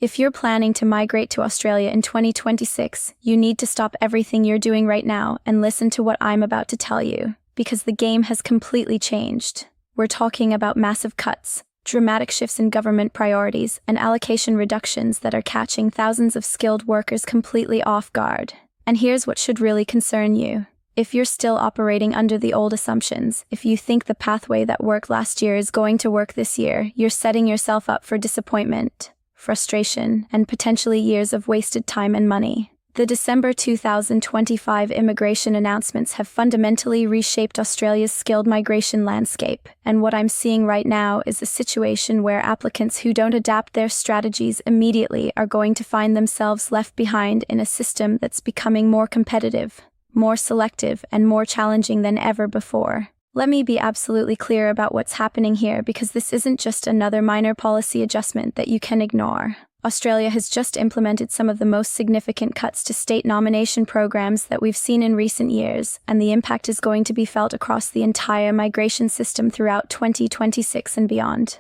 If you're planning to migrate to Australia in 2026, you need to stop everything you're doing right now and listen to what I'm about to tell you, because the game has completely changed. We're talking about massive cuts, dramatic shifts in government priorities, and allocation reductions that are catching thousands of skilled workers completely off guard. And here's what should really concern you. If you're still operating under the old assumptions, if you think the pathway that worked last year is going to work this year, you're setting yourself up for disappointment, frustration, and potentially years of wasted time and money. The December 2025 immigration announcements have fundamentally reshaped Australia's skilled migration landscape, and what I'm seeing right now is a situation where applicants who don't adapt their strategies immediately are going to find themselves left behind in a system that's becoming more competitive, more selective, and more challenging than ever before. Let me be absolutely clear about what's happening here, because this isn't just another minor policy adjustment that you can ignore. Australia has just implemented some of the most significant cuts to state nomination programs that we've seen in recent years, and the impact is going to be felt across the entire migration system throughout 2026 and beyond.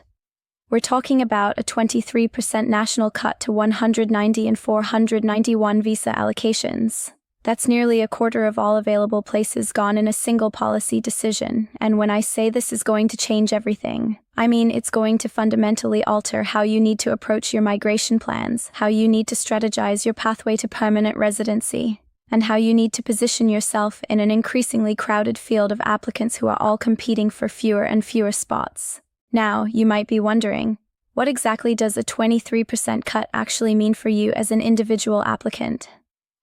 We're talking about a 23% national cut to 190 and 491 visa allocations. That's nearly a quarter of all available places gone in a single policy decision, and when I say this is going to change everything, I mean it's going to fundamentally alter how you need to approach your migration plans, how you need to strategize your pathway to permanent residency, and how you need to position yourself in an increasingly crowded field of applicants who are all competing for fewer and fewer spots. Now, you might be wondering, what exactly does a 23% cut actually mean for you as an individual applicant?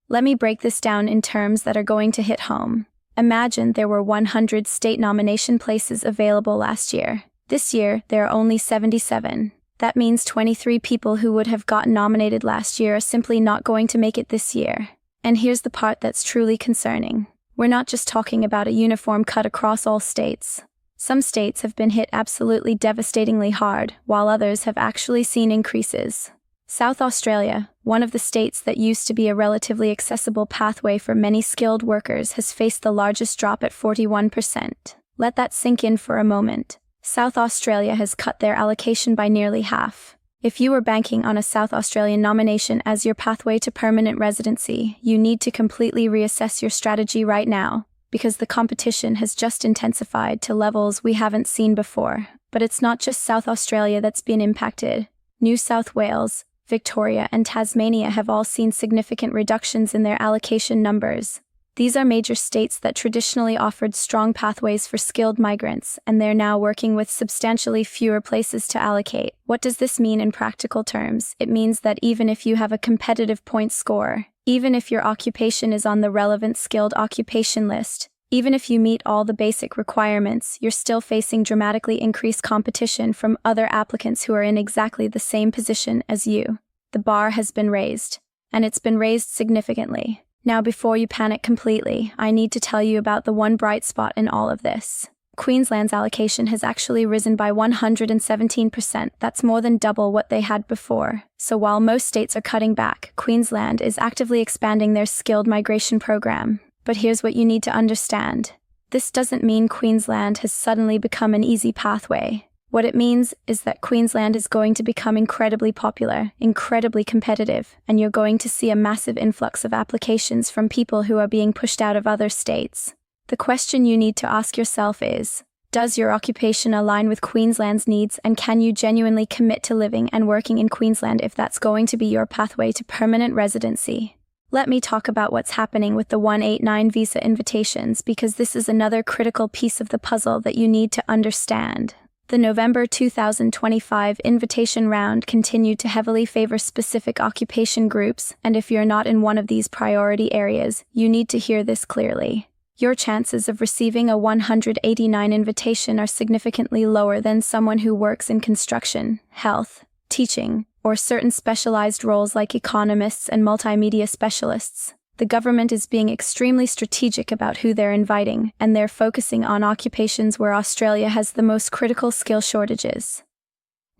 Let me break this down in terms that are going to hit home. Imagine there were 100 state nomination places available last year. This year, there are only 77. That means 23 people who would have gotten nominated last year are simply not going to make it this year. And here's the part that's truly concerning. We're not just talking about a uniform cut across all states. Some states have been hit absolutely devastatingly hard, while others have actually seen increases. South Australia, one of the states that used to be a relatively accessible pathway for many skilled workers, has faced the largest drop at 41%. Let that sink in for a moment. South Australia has cut their allocation by nearly half. If you were banking on a South Australian nomination as your pathway to permanent residency, you need to completely reassess your strategy right now, because the competition has just intensified to levels we haven't seen before. But it's not just South Australia that's been impacted. New South Wales, Victoria, and Tasmania have all seen significant reductions in their allocation numbers. These are major states that traditionally offered strong pathways for skilled migrants, and they're now working with substantially fewer places to allocate. What does this mean in practical terms? It means that even if you have a competitive point score, even if your occupation is on the relevant skilled occupation list, even if you meet all the basic requirements, you're still facing dramatically increased competition from other applicants who are in exactly the same position as you. The bar has been raised, and it's been raised significantly. Now, before you panic completely, I need to tell you about the one bright spot in all of this. Queensland's allocation has actually risen by 117%. That's more than double what they had before. So while most states are cutting back, Queensland is actively expanding their skilled migration program. But here's what you need to understand. This doesn't mean Queensland has suddenly become an easy pathway. What it means is that Queensland is going to become incredibly popular, incredibly competitive, and you're going to see a massive influx of applications from people who are being pushed out of other states. The question you need to ask yourself is, does your occupation align with Queensland's needs, and can you genuinely commit to living and working in Queensland if that's going to be your pathway to permanent residency? Let me talk about what's happening with the 189 visa invitations, because this is another critical piece of the puzzle that you need to understand. The November 2025 invitation round continued to heavily favor specific occupation groups, and if you're not in one of these priority areas, you need to hear this clearly. Your chances of receiving a 189 invitation are significantly lower than someone who works in construction, health, teaching, or certain specialized roles like economists and multimedia specialists. The government is being extremely strategic about who they're inviting, and they're focusing on occupations where Australia has the most critical skill shortages.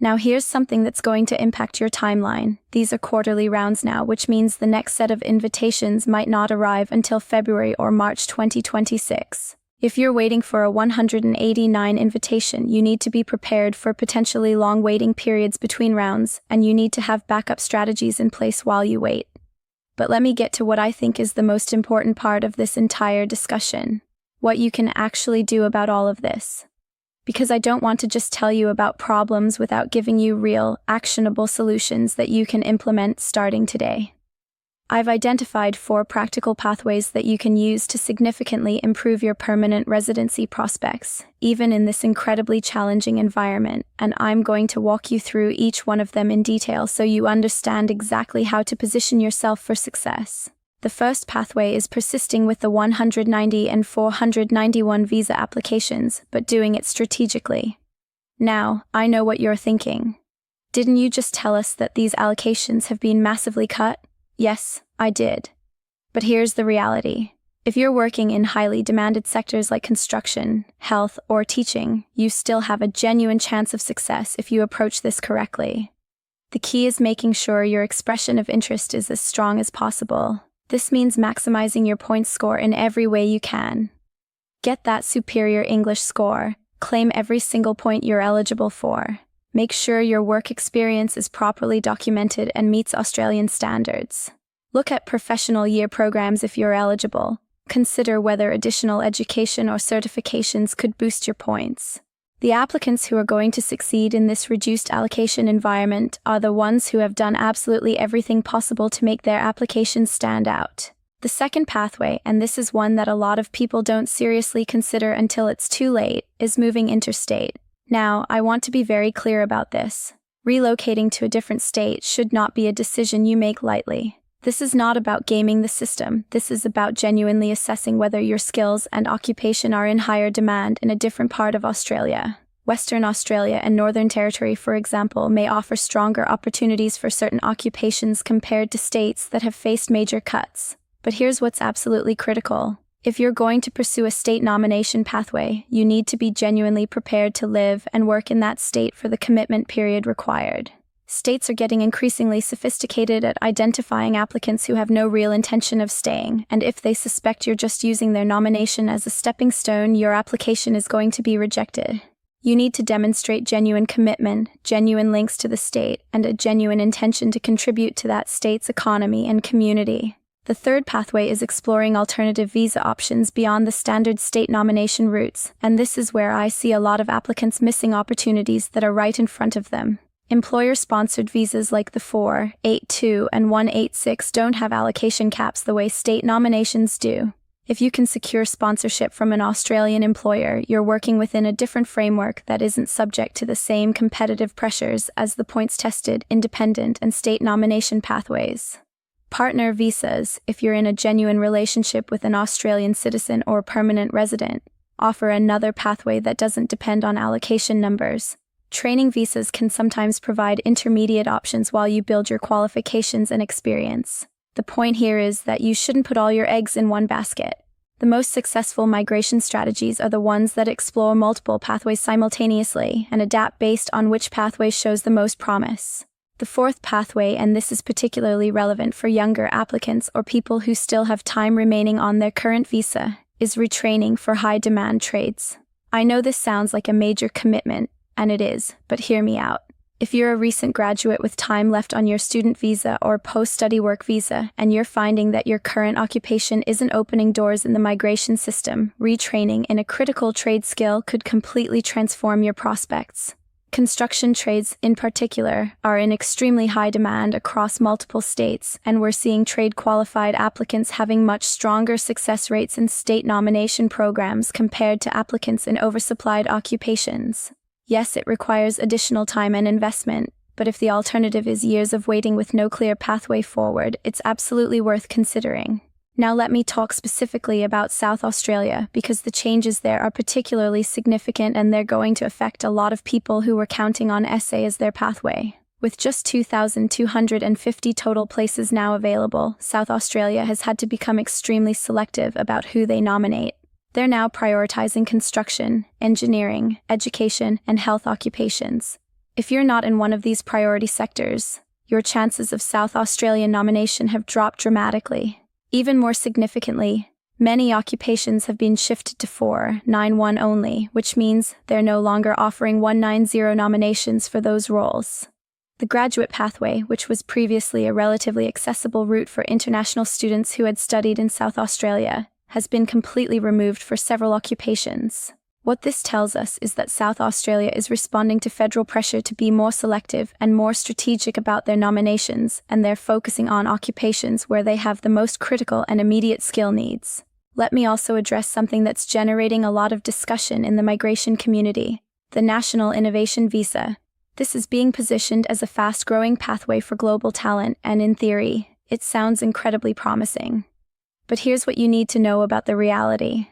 Now here's something that's going to impact your timeline. These are quarterly rounds now, which means the next set of invitations might not arrive until February or March 2026. If you're waiting for a 189 invitation, you need to be prepared for potentially long waiting periods between rounds, and you need to have backup strategies in place while you wait. But let me get to what I think is the most important part of this entire discussion: what you can actually do about all of this. Because I don't want to just tell you about problems without giving you real, actionable solutions that you can implement starting today. I've identified 4 practical pathways that you can use to significantly improve your permanent residency prospects, even in this incredibly challenging environment, and I'm going to walk you through each one of them in detail so you understand exactly how to position yourself for success. The first pathway is persisting with the 190 and 491 visa applications, but doing it strategically. Now, I know what you're thinking. Didn't you just tell us that these allocations have been massively cut? Yes, I did. But here's the reality. If you're working in highly demanded sectors like construction, health, or teaching, you still have a genuine chance of success if you approach this correctly. The key is making sure your expression of interest is as strong as possible. This means maximizing your points score in every way you can. Get that superior English score. Claim every single point you're eligible for. Make sure your work experience is properly documented and meets Australian standards. Look at professional year programs if you're eligible. Consider whether additional education or certifications could boost your points. The applicants who are going to succeed in this reduced allocation environment are the ones who have done absolutely everything possible to make their applications stand out. The second pathway, and this is one that a lot of people don't seriously consider until it's too late, is moving interstate. Now, I want to be very clear about this. Relocating to a different state should not be a decision you make lightly. This is not about gaming the system. This is about genuinely assessing whether your skills and occupation are in higher demand in a different part of Australia. Western Australia and Northern Territory, for example, may offer stronger opportunities for certain occupations compared to states that have faced major cuts. But here's what's absolutely critical. If you're going to pursue a state nomination pathway, you need to be genuinely prepared to live and work in that state for the commitment period required. States are getting increasingly sophisticated at identifying applicants who have no real intention of staying, and if they suspect you're just using their nomination as a stepping stone, your application is going to be rejected. You need to demonstrate genuine commitment, genuine links to the state, and a genuine intention to contribute to that state's economy and community. The third pathway is exploring alternative visa options beyond the standard state nomination routes, and this is where I see a lot of applicants missing opportunities that are right in front of them. Employer-sponsored visas like the 482 and 186 don't have allocation caps the way state nominations do. If you can secure sponsorship from an Australian employer, you're working within a different framework that isn't subject to the same competitive pressures as the points-tested, independent, and state nomination pathways. Partner visas, if you're in a genuine relationship with an Australian citizen or permanent resident, offer another pathway that doesn't depend on allocation numbers. Training visas can sometimes provide intermediate options while you build your qualifications and experience. The point here is that you shouldn't put all your eggs in one basket. The most successful migration strategies are the ones that explore multiple pathways simultaneously and adapt based on which pathway shows the most promise. The fourth pathway, and this is particularly relevant for younger applicants or people who still have time remaining on their current visa, is retraining for high-demand trades. I know this sounds like a major commitment, and it is, but hear me out. If you're a recent graduate with time left on your student visa or post-study work visa, and you're finding that your current occupation isn't opening doors in the migration system, retraining in a critical trade skill could completely transform your prospects. Construction trades, in particular, are in extremely high demand across multiple states, and we're seeing trade-qualified applicants having much stronger success rates in state nomination programs compared to applicants in oversupplied occupations. Yes, it requires additional time and investment, but if the alternative is years of waiting with no clear pathway forward, it's absolutely worth considering. Now let me talk specifically about South Australia, because the changes there are particularly significant and they're going to affect a lot of people who were counting on SA as their pathway. With just 2,250 total places now available, South Australia has had to become extremely selective about who they nominate. They're now prioritizing construction, engineering, education, and health occupations. If you're not in one of these priority sectors, your chances of South Australian nomination have dropped dramatically. Even more significantly, Many occupations have been shifted to 491 only, which means they're no longer offering 190 nominations for those roles. The graduate pathway, which was previously a relatively accessible route for international students who had studied in South Australia, has been completely removed for several occupations. What this tells us is that South Australia is responding to federal pressure to be more selective and more strategic about their nominations, and they're focusing on occupations where they have the most critical and immediate skill needs. Let me also address something that's generating a lot of discussion in the migration community: the National Innovation Visa. This is being positioned as a fast-growing pathway for global talent, and in theory, it sounds incredibly promising. But here's what you need to know about the reality.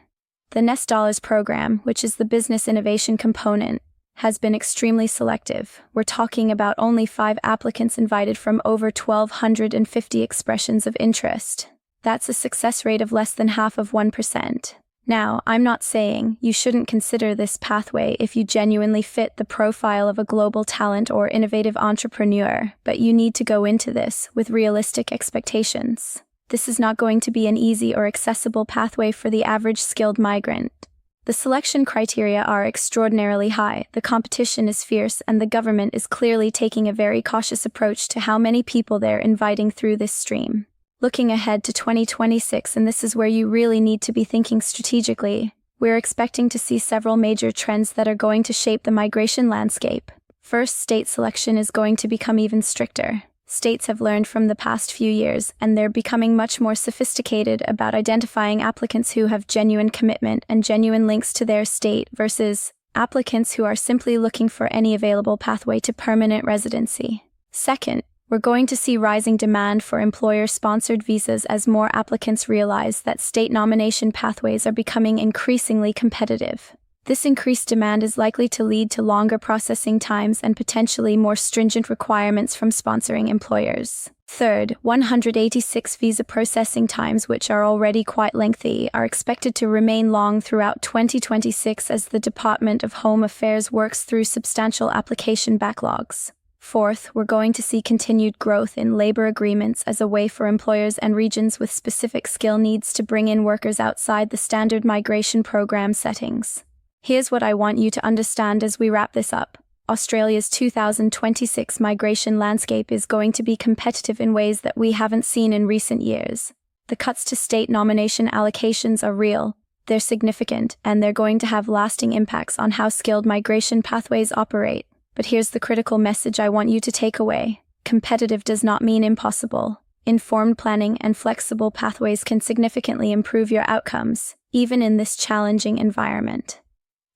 The Nest Dollars program, which is the business innovation component, has been extremely selective. We're talking about only 5 applicants invited from over 1,250 expressions of interest. That's a success rate of less than half of 1%. Now, I'm not saying you shouldn't consider this pathway if you genuinely fit the profile of a global talent or innovative entrepreneur, but you need to go into this with realistic expectations. This is not going to be an easy or accessible pathway for the average skilled migrant. The selection criteria are extraordinarily high, the competition is fierce, and the government is clearly taking a very cautious approach to how many people they're inviting through this stream. Looking ahead to 2026, and this is where you really need to be thinking strategically, we're expecting to see several major trends that are going to shape the migration landscape. First, state selection is going to become even stricter. States have learned from the past few years, and they're becoming much more sophisticated about identifying applicants who have genuine commitment and genuine links to their state versus applicants who are simply looking for any available pathway to permanent residency. Second, we're going to see rising demand for employer-sponsored visas as more applicants realize that state nomination pathways are becoming increasingly competitive. This increased demand is likely to lead to longer processing times and potentially more stringent requirements from sponsoring employers. Third, 186 visa processing times, which are already quite lengthy, are expected to remain long throughout 2026 as the Department of Home Affairs works through substantial application backlogs. Fourth, we're going to see continued growth in labor agreements as a way for employers and regions with specific skill needs to bring in workers outside the standard migration program settings. Here's what I want you to understand as we wrap this up. Australia's 2026 migration landscape is going to be competitive in ways that we haven't seen in recent years. The cuts to state nomination allocations are real, they're significant, and they're going to have lasting impacts on how skilled migration pathways operate. But here's the critical message I want you to take away. Competitive does not mean impossible. Informed planning and flexible pathways can significantly improve your outcomes, even in this challenging environment.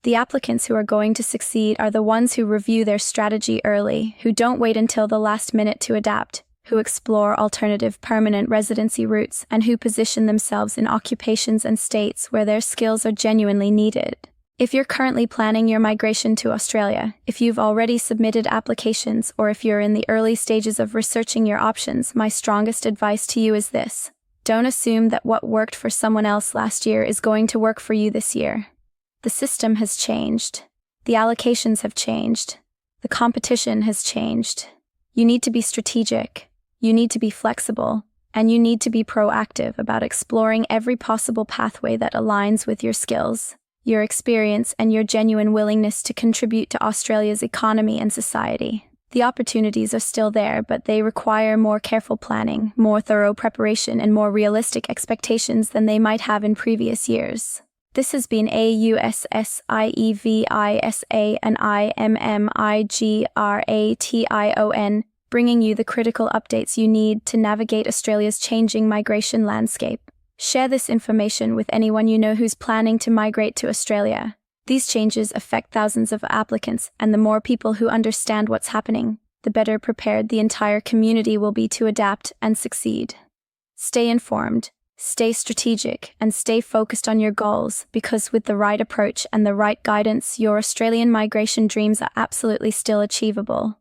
The applicants who are going to succeed are the ones who review their strategy early, who don't wait until the last minute to adapt, who explore alternative permanent residency routes, and who position themselves in occupations and states where their skills are genuinely needed. If you're currently planning your migration to Australia, if you've already submitted applications, or if you're in the early stages of researching your options, my strongest advice to you is this: don't assume that what worked for someone else last year is going to work for you this year. The system has changed. The allocations have changed. The competition has changed. You need to be strategic. You need to be flexible. And you need to be proactive about exploring every possible pathway that aligns with your skills, your experience, and your genuine willingness to contribute to Australia's economy and society. The opportunities are still there, but they require more careful planning, more thorough preparation, and more realistic expectations than they might have in previous years. This has been AUSSIEVISA and IMMIGRATION, bringing you the critical updates you need to navigate Australia's changing migration landscape. Share this information with anyone you know who's planning to migrate to Australia. These changes affect thousands of applicants, and the more people who understand what's happening, the better prepared the entire community will be to adapt and succeed. Stay informed. Stay strategic and stay focused on your goals, because with the right approach and the right guidance, your Australian migration dreams are absolutely still achievable.